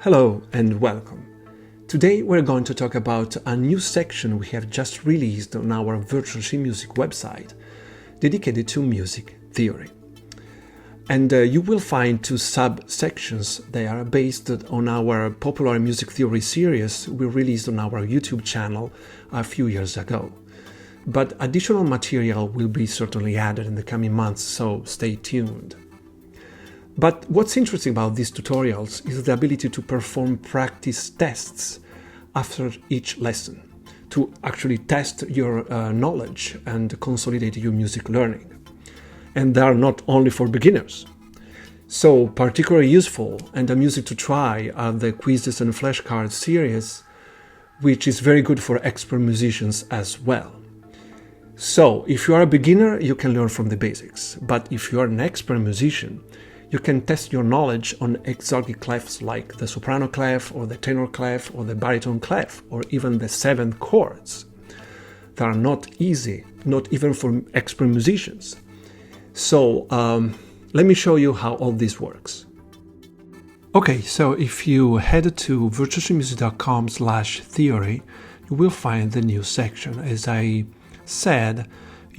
Hello and welcome. Today we're going to talk about a new section we have just released on our Virtual Music website dedicated to music theory. And you will find two subsections. They are based on our popular music theory series we released on our YouTube channel a few years ago. But additional material will be certainly added in the coming months, so stay tuned. But what's interesting about these tutorials is the ability to perform practice tests after each lesson, to actually test your knowledge and consolidate your music learning. And they are not only for beginners. So particularly useful and amusing to try are the quizzes and flashcards series, which is very good for expert musicians as well. So if you are a beginner, you can learn from the basics. But if you are an expert musician, you can test your knowledge on exotic clefs like the soprano clef or the tenor clef or the baritone clef or even the seventh chords. They are not easy, not even for expert musicians. So let me show you how all this works. Okay, so if you head to virtualmusic.com/theory, you will find the new section. As I said,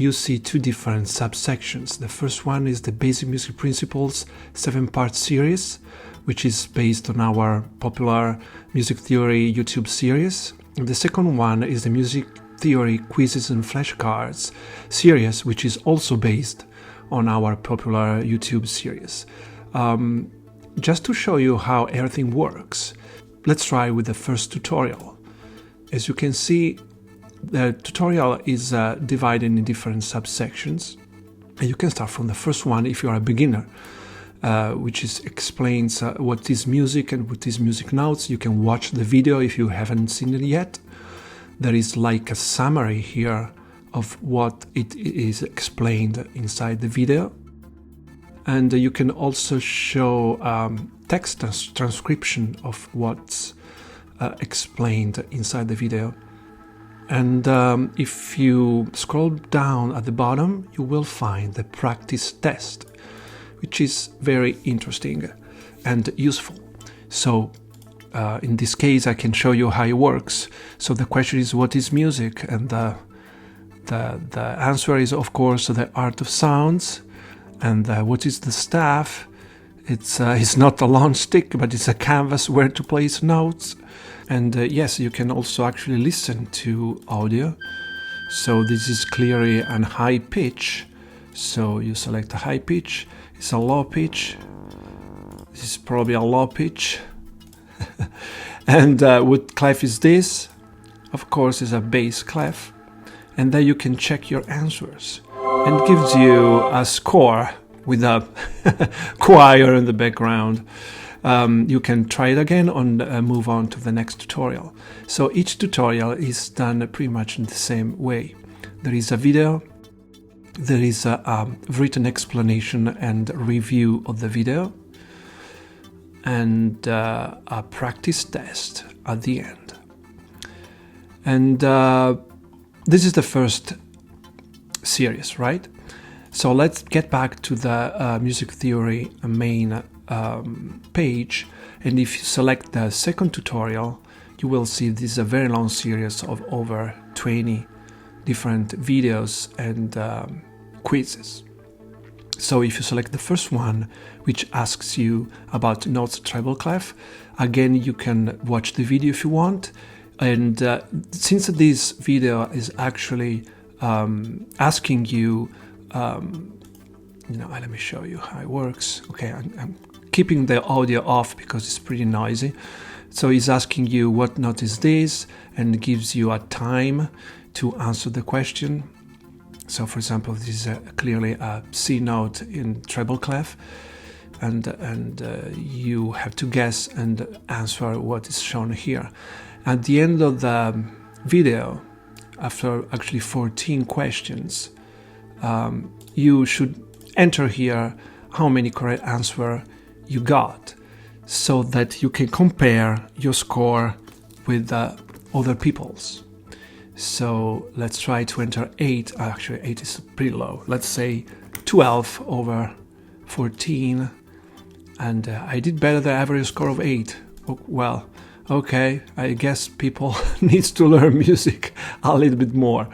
you see two different subsections. The first one is the Basic Music Principles 7-part series, which is based on our popular music theory YouTube series. And the second one is the Music Theory Quizzes and Flashcards series, which is also based on our popular YouTube series. Just to show you how everything works, let's try with the first tutorial. As you can see, the tutorial is divided in different subsections. And you can start from the first one if you are a beginner, which explains what is music and what is music notes. You can watch the video if you haven't seen it yet. There is like a summary here of what it is explained inside the video. And you can also show text transcription of what's explained inside the video. And if you scroll down at the bottom, you will find the practice test, which is very interesting and useful. So in this case, I can show you how it works. So the question is, what is music? And the answer is, of course, the art of sounds. And what is the staff? It's not a long stick, but it's a canvas where to place notes. And yes, you can also actually listen to audio. So this is clearly a high pitch. So you select a high pitch. It's a low pitch. This is probably a low pitch. And what clef is this? Of course, it's a bass clef. And then you can check your answers. And it gives you a score with a choir in the background. You can try it again and move on to the next tutorial. So each tutorial is done pretty much in the same way. There is a video, there is a written explanation and review of the video, and a practice test at the end. And this is the first series, right? So let's get back to the music theory main page, and if you select the second tutorial, you will see this is a very long series of over 20 different videos and quizzes. So if you select the first one, which asks you about notes treble clef, again you can watch the video if you want. And since this video is actually asking you, let me show you how it works. Okay, I'm keeping the audio off because it's pretty noisy. So it's asking you what note is this, and gives you a time to answer the question. So for example, this is clearly a C note in treble clef, and you have to guess and answer what is shown here. At the end of the video, after actually 14 questions, you should enter here how many correct answers you got, so that you can compare your score with other people's. So let's try to enter 8. Actually, 8 is pretty low. Let's say 12 over 14. And I did better than average score of 8. well, okay, I guess people needs to learn music a little bit more.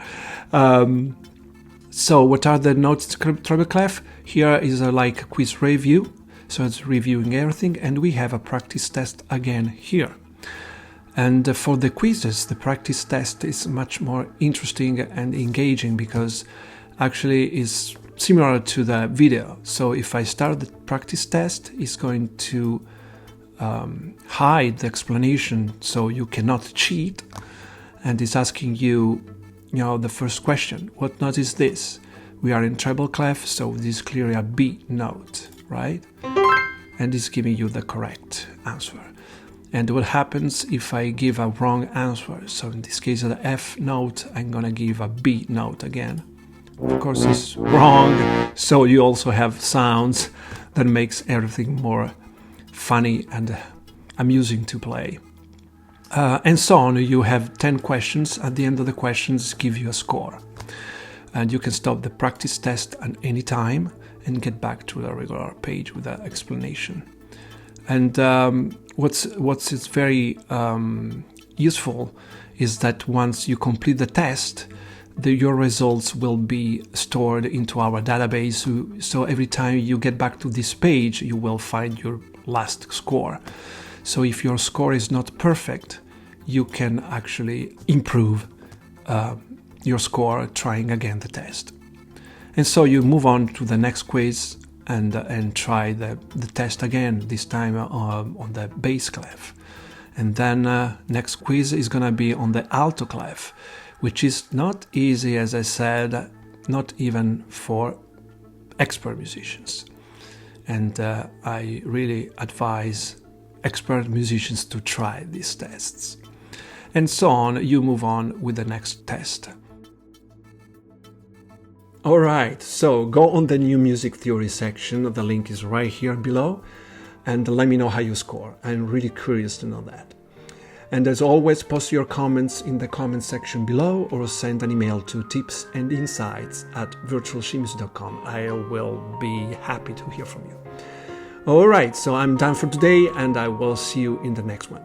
So what are the notes treble clef? Here is like a quiz review, so it's reviewing everything, and we have a practice test again here. And for the quizzes, the practice test is much more interesting and engaging because actually is similar to the video. So if I start the practice test, it's going to hide the explanation so you cannot cheat, and it's asking you, the first question, what note is this? We are in treble clef, so this is clearly a B note, right? And it's giving you the correct answer. And what happens if I give a wrong answer? So in this case, the F note, I'm gonna give a B note again. Of course, it's wrong, so you also have sounds that makes everything more funny and amusing to play. And so on. You have 10 questions. At the end of the questions, give you a score. And you can stop the practice test at any time and get back to the regular page with the explanation. And what's is very useful is that once you complete the test, your results will be stored into our database. So every time you get back to this page, you will find your last score. So if your score is not perfect, you can actually improve your score trying again the test. And so you move on to the next quiz and try the test again, this time on the bass clef. And then next quiz is gonna be on the alto clef, which is not easy, as I said, not even for expert musicians. And I really advise expert musicians to try these tests. And so on, you move on with the next test. Alright, so go on the new music theory section, the link is right here below, and let me know how you score. I'm really curious to know that. And as always, post your comments in the comment section below or send an email to tipsandinsights@virtualshemusic.com. I will be happy to hear from you. Alright, so I'm done for today and I will see you in the next one.